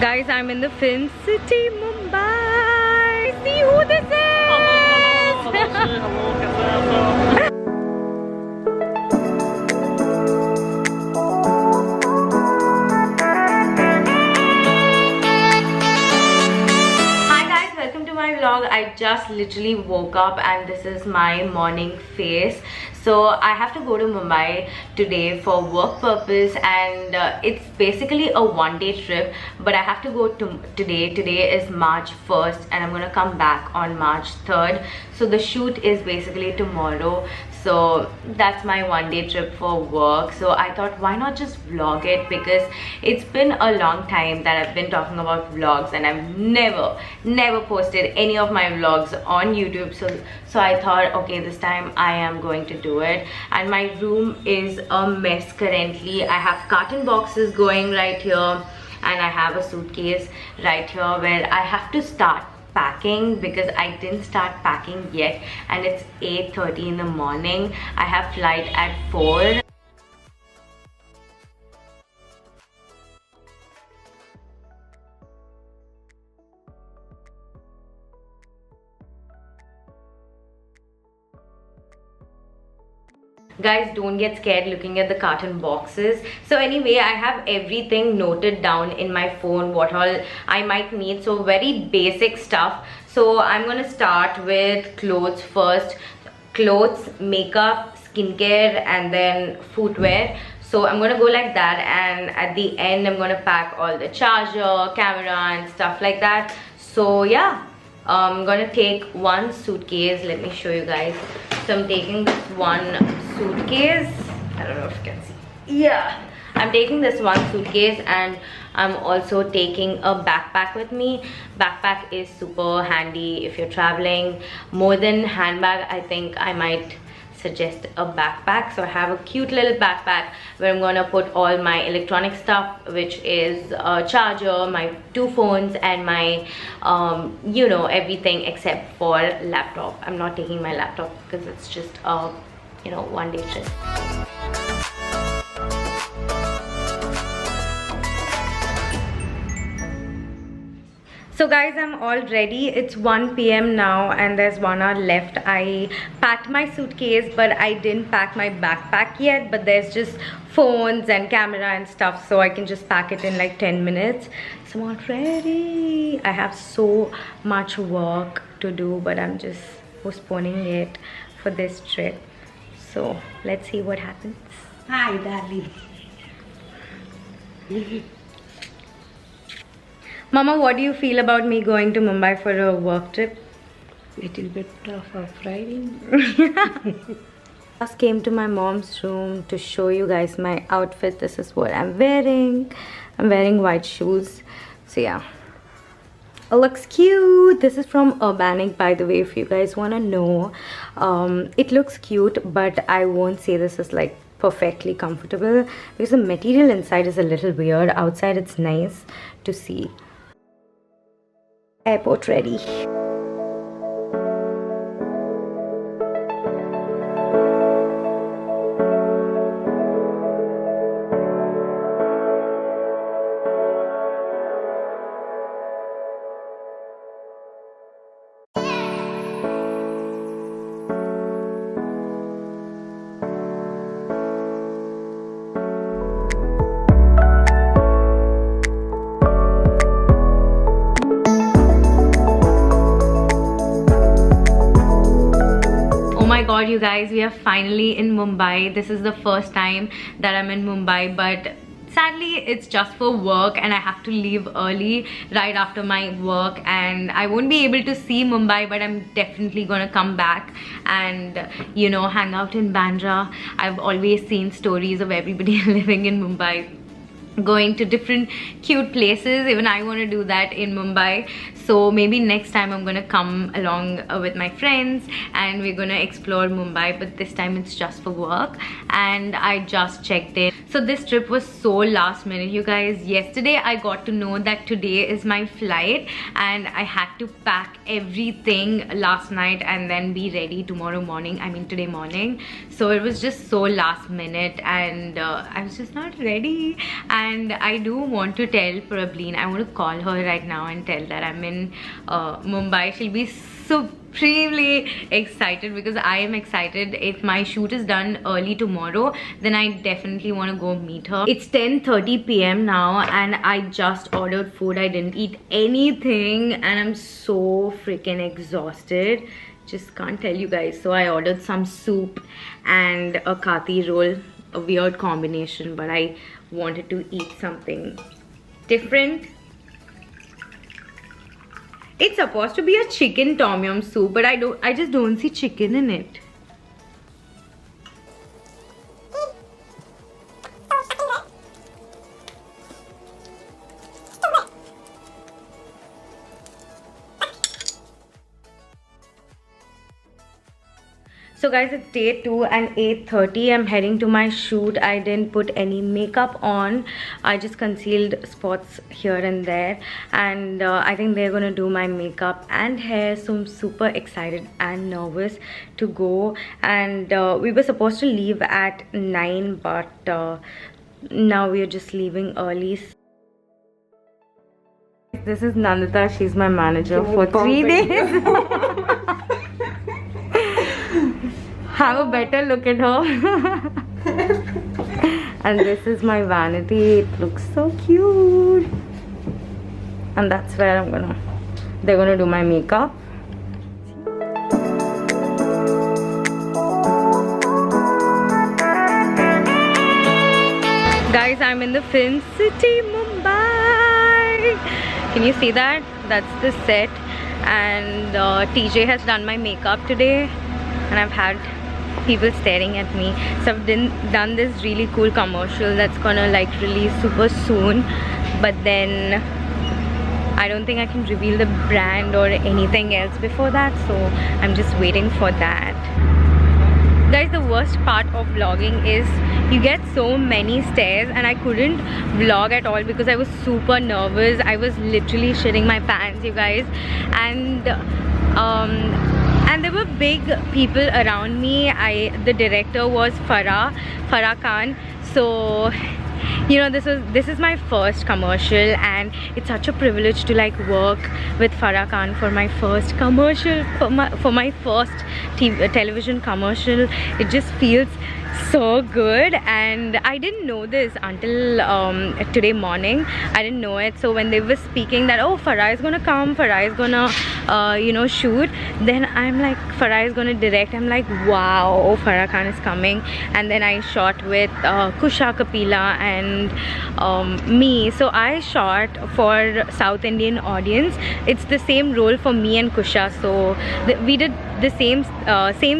Guys, I'm in the Film City, Mumbai. See who this is! Hi guys, welcome to my vlog. I just literally woke up and this is my morning face. So I have to go to Mumbai today for work purpose, and it's basically a one-day trip, but I have to go to today. Today is March 1st and I'm gonna come back on March 3rd. So the shoot is basically tomorrow. So that's my one-day trip for work. So I thought, why not just vlog it, because it's been a long time that I've been talking about vlogs and I've never posted any of my vlogs on YouTube. So I thought, okay, this time I am going to do it. And my room is a mess currently. I have carton boxes going right here and I have a suitcase right here where I have to start packing because I didn't start packing yet, and it's 8:30 in the morning. I have flight at 4. Guys, don't get scared looking at the carton boxes. So anyway, I have everything noted down in my phone, what all I might need. So very basic stuff. So I'm gonna start with clothes first. Clothes, makeup, skincare, and then footwear. So I'm gonna go like that, and at the end I'm gonna pack all the charger, camera and stuff like that. So yeah, I'm gonna take one suitcase. Let me show you guys. So I'm taking this one suitcase. I don't know if you can see. Yeah, I'm taking this one suitcase, and I'm also taking a backpack with me. Backpack is super handy if you're traveling. More than handbag, I think I might suggest a backpack. So I have a cute little backpack where I'm gonna put all my electronic stuff, which is a charger, my 2 phones, and my you know, everything except for laptop. I'm not taking my laptop because it's just a, you know, one-day trip. So guys, I'm all ready. It's 1 PM now and there's 1 hour left. I packed my suitcase, but I didn't pack my backpack yet, but there's just phones and camera and stuff, so I can just pack it in like 10 minutes. So I'm all ready. I have so much work to do, but I'm just postponing it for this trip. So let's see what happens. Hi, darling. Mama, what do you feel about me going to Mumbai for a work trip? Little bit of a Friday. Just came to my mom's room to show you guys my outfit. This is what I'm wearing. I'm wearing white shoes. So yeah, it looks cute. This is from Urbanic, by the way, if you guys want to know. It looks cute, but I won't say this is like perfectly comfortable because the material inside is a little weird. Outside it's nice to see. Airport ready. You guys, we are finally in Mumbai. This is the first time that I'm in Mumbai, but sadly it's just for work and I have to leave early right after my work, and I won't be able to see Mumbai, but I'm definitely gonna come back and, you know, hang out in Bandra. I've always seen stories of everybody living in Mumbai, going to different cute places. Even I want to do that in Mumbai. So maybe next time I'm gonna come along with my friends and we're gonna explore Mumbai, but this time it's just for work. And I just checked in. So this trip was so last minute, you guys. Yesterday I got to know that today is my flight and I had to pack everything last night and then be ready tomorrow morning, I mean today morning. So it was just so last minute and I was just not ready. And I do want to tell Prableen, I want to call her right now and tell that I'm in Mumbai. She'll be supremely excited because I am excited. If my shoot is done early tomorrow, then I definitely want to go meet her. It's 10:30 p.m. now and I just ordered food. I didn't eat anything and I'm so freaking exhausted. Just can't tell you guys. So I ordered some soup and a kathi roll, a weird combination, but I wanted to eat something different. It's supposed to be a chicken tom yum soup, but I just don't see chicken in it. So guys, it's day 2 and 8:30. I'm heading to my shoot. I didn't put any makeup on. I just concealed spots here and there. And I think they're gonna do my makeup and hair. So I'm super excited and nervous to go. And we were supposed to leave at 9, but now we're just leaving early. This is Nandita. She's my manager for 3 days. Have a better look at her. And this is my vanity. It looks so cute. And that's where they're gonna do my makeup. Guys, I'm in the film city, Mumbai. Can you see that? That's the set. And TJ has done my makeup today. And I've had people staring at me. So I've done this really cool commercial that's gonna like release super soon, but then I don't think I can reveal the brand or anything else before that, so I'm just waiting for that. Guys, the worst part of vlogging is you get so many stares and I couldn't vlog at all because I was super nervous. I was literally shitting my pants, you guys. And there were big people around me. The director was Farah Khan. So you know, this is my first commercial and it's such a privilege to like work with Farah Khan for my first commercial, for my first television commercial. It just feels so good. And I didn't know this until today morning. I didn't know it. So when they were speaking that, oh, Farah is gonna come, Farah is gonna you know, shoot, then I'm like, Farah is gonna direct. I'm like, wow, Farah Khan is coming. And then I shot with Kusha Kapila and me. So I shot for South Indian audience. It's the same role for me and Kusha. So we did the same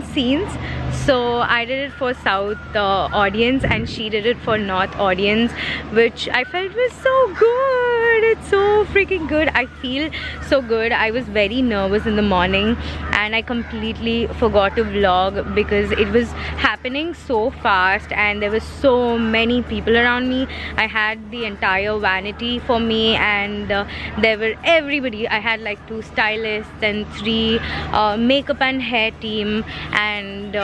scenes. So I did it for South audience and she did it for North audience, which I felt was so good. It's so freaking good. I feel so good. I was very nervous in the morning and I completely forgot to vlog because it was happening so fast and there were so many people around me. I had the entire vanity for me and there were everybody. I had like 2 stylists and 3 makeup and hair team, and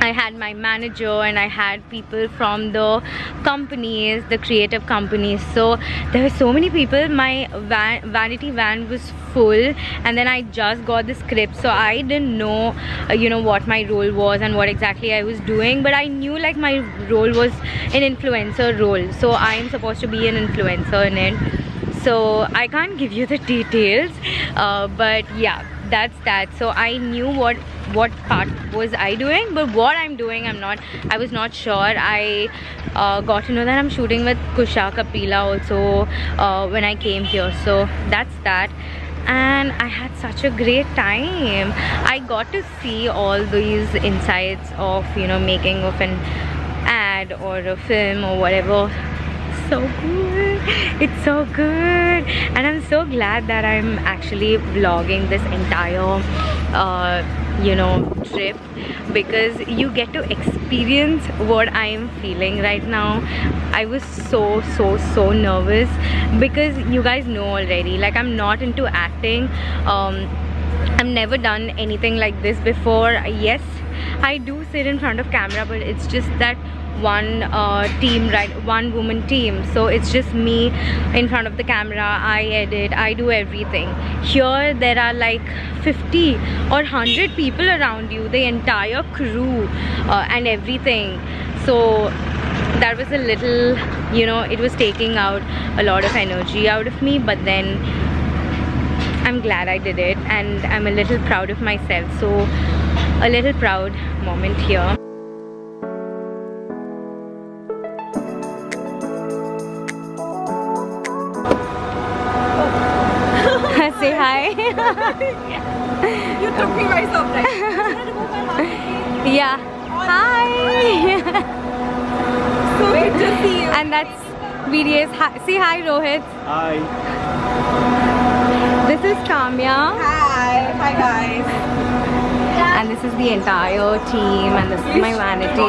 I had my manager and I had people from the companies, the creative companies. So there were so many people. My vanity van was full, and then I just got the script, so I didn't know you know, what my role was and what exactly I was doing, but I knew like my role was an influencer role, so I am supposed to be an influencer in it. So I can't give you the details, but yeah, that's that. So I knew what part was I doing, but what I'm doing, I was not sure. I got to know that I'm shooting with Kusha Kapila also when I came here. So that's that. And I had such a great time. I got to see all these insights of, you know, making of an ad or a film or whatever. so good. It's so good. And I'm so glad that I'm actually vlogging this entire trip, because you get to experience what I am feeling right now. I was so nervous, because you guys know already, like, I'm not into acting. I've never done anything like this before. Yes, I do sit in front of camera, but it's just that one team, right? One woman team. So it's just me in front of the camera. I edit, I do everything. Here there are like 50 or 100 people around you, the entire crew and everything. So that was a little, it was taking out a lot of energy out of me, but then I'm glad I did it, and I'm a little proud of myself. So a little proud moment here. Say hi. You took me by surprise. Yeah. Hi. So good to see you. And that's VDA's. Say hi, Rohit. Hi. This is Kamya. Hi. Hi guys. And this is the entire team, and this is my vanity.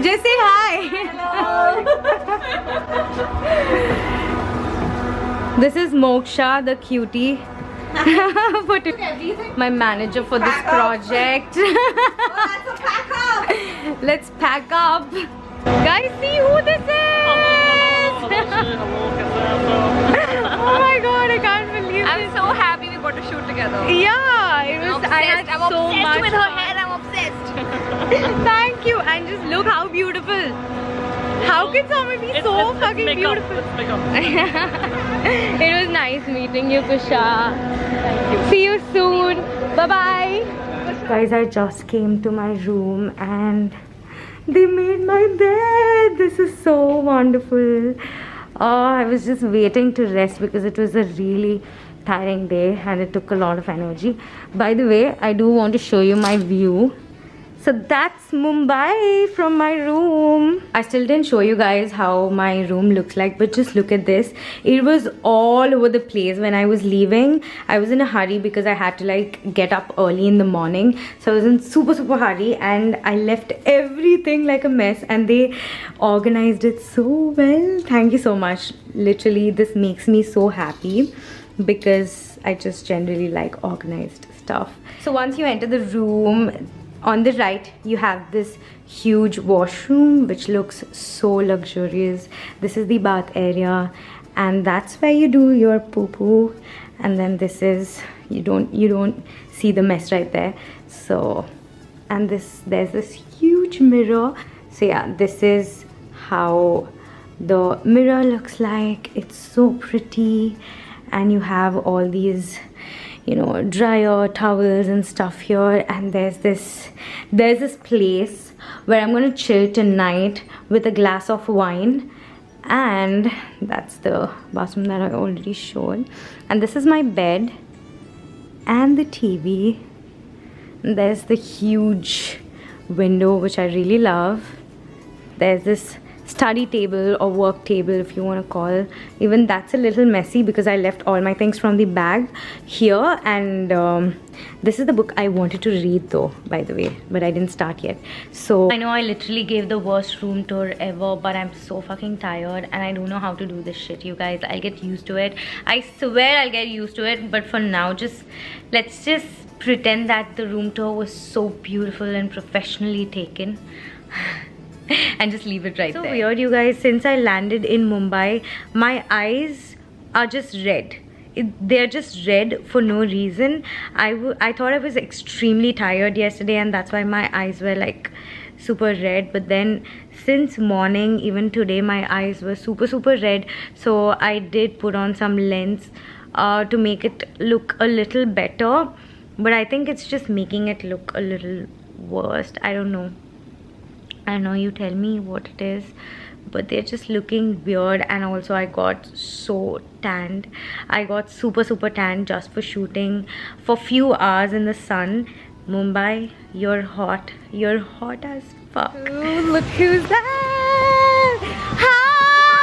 Just say hi. This is Moksha, the cutie. My manager for this project. Let's pack up. Guys, see who this is. Oh my god, I can't believe I'm this. so happy we got to shoot together. Yeah, it was. I had I'm so obsessed much with her fun. hair. I'm obsessed. Thank you, and just look how beautiful. How can someone be so fucking beautiful? It was nice meeting you, Kusha. Thank you. See you soon. Bye bye. Guys, I just came to my room and they made my bed. This is so wonderful. I was just waiting to rest because it was a really tiring day and it took a lot of energy. By the way, I do want to show you my view. So that's Mumbai from my room. I still didn't show you guys how my room looks like, but just look at this. It was all over the place when I was leaving. I was in a hurry because I had to like get up early in the morning. So I was in super hurry and I left everything like a mess, and they organized it so well. Thank you so much. Literally, this makes me so happy because I just generally like organized stuff. So once you enter the room, on the right you have this huge washroom which looks so luxurious. This is the bath area, and that's where you do your poo-poo. And then this is, you don't see the mess right there. So, and there's this huge mirror. So yeah, this is how the mirror looks like. It's so pretty, and you have all these, you know, dryer, towels and stuff here. And there's this place where I'm gonna chill tonight with a glass of wine. And that's the bathroom that I already showed. And this is my bed and the TV. And there's the huge window which I really love. There's this study table or work table, if you want to call. Even that's a little messy because I left all my things from the bag here. And this is the book I wanted to read though, by the way, but I didn't start yet. So I know I literally gave the worst room tour ever, but I'm so fucking tired and I don't know how to do this shit, you guys. I'll get used to it. I swear I'll get used to it. But for now, let's just pretend that the room tour was so beautiful and professionally taken. And just leave it right there. So weird, you guys. Since I landed in Mumbai, my eyes are just red. They're just red for no reason. I thought I was extremely tired yesterday, and that's why my eyes were like super red. But then since morning, even today, my eyes were super red. So I did put on some lens to make it look a little better. But I think it's just making it look a little worse. I don't know. I know, you tell me what it is, but they're just looking weird. And also I got so tanned. I got super tanned just for shooting for few hours in the sun. Mumbai, you're hot. You're hot as fuck. Ooh, look who's there. Hi.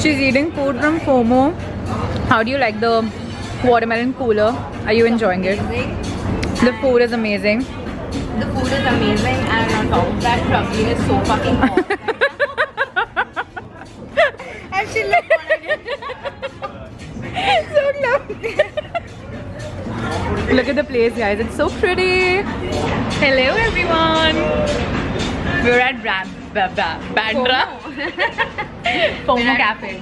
She's eating food from FOMO. How do you like the watermelon cooler? Are you enjoying it? The food is amazing. The food is amazing, and on top of that, Praveen is so fucking hot. And she looked so lovely. Look at the place, guys. It's so pretty. Hello, everyone. We're at Bandra FOMO Cafe.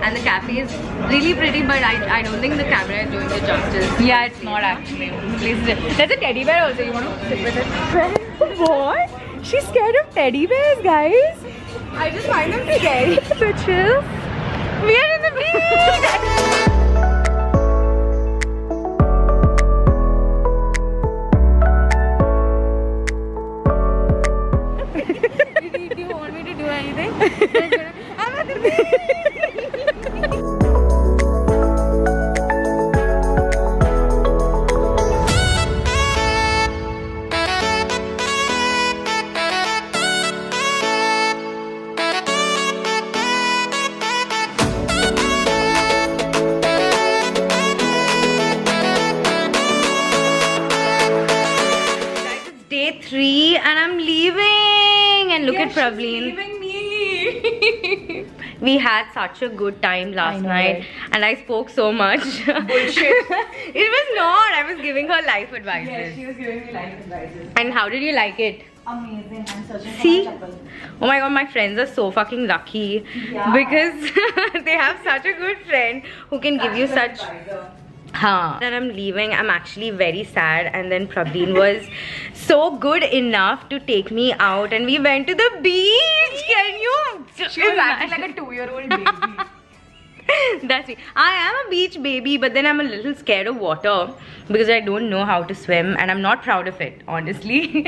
And the cafe is really pretty, but I don't think the camera is doing it justice. Yeah, it's not actually. There's a teddy bear also. You want to sit with it? What? She's scared of teddy bears, guys. I just find them scary. So chill. We are in the beach. Do you want me to do anything? I'm at the beach. Day 3 and I'm leaving, and look at Praveen. Leaving me. We had such a good time last know, night, right? and I spoke so much. Bullshit. It was not. I was giving her life advices. Yes, she was giving me life advices. And how did you like it? Amazing. I'm searching for See? my chapel. Oh my god, my friends are so fucking lucky Yeah. because they have such a good friend who can give you such. That I'm leaving. I'm actually very sad, and then Praveen was so good enough to take me out, and we went to the beach. Can you? She was acting like a 2-year-old baby. That's me. I am a beach baby, but then I'm a little scared of water because I don't know how to swim, and I'm not proud of it, honestly.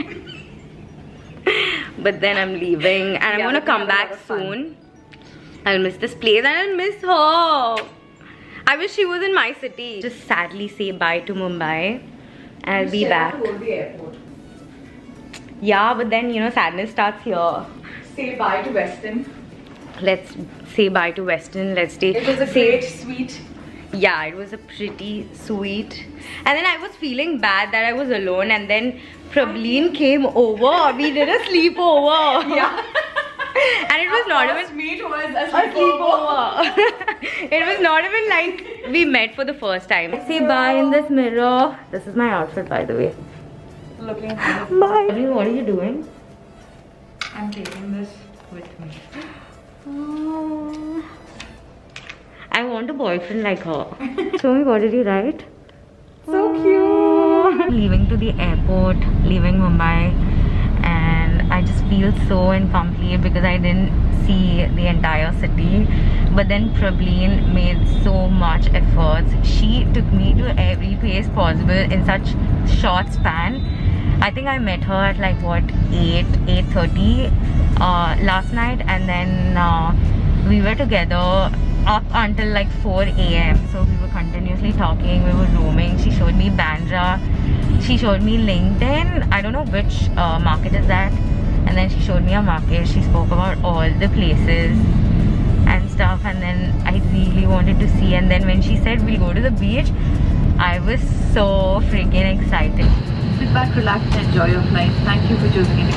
But then I'm leaving, and I'm gonna come back soon. I'll miss this place, and I'll miss her. I wish she was in my city. Just sadly say bye to Mumbai, and I'll be back. The airport. Yeah, but then you know sadness starts here. Say bye to Weston. Let's say bye to Weston. Let's stay. It was a great, sweet. Yeah, it was a pretty sweet. And then I was feeling bad that I was alone, and then Praveen came over. We did a sleepover. Yeah. And it was not even Meet was a a sleepover. It was not even like we met for the first time. Say bye in this mirror. This is my outfit, by the way. Looking at it. Bye. What are you doing? I'm taking this with me. I want a boyfriend like her. Show me, what did you write? So cute. Leaving to the airport, leaving Mumbai, and I just feel so incomplete because I didn't see the entire city. But then Praveen made so much efforts. She took me to every place possible in such short span. I think I met her at like what, 8:30 last night, and then we were together up until like 4 AM. So we were continuously talking, we were roaming. She showed me Bandra, she showed me LinkedIn. I don't know which market is that. And then she showed me a market. She spoke about all the places and stuff, and then I really wanted to see. And then when she said we'll go to the beach, I was so freaking excited. Sit back, relax, and enjoy your flight. Thank you for choosing it.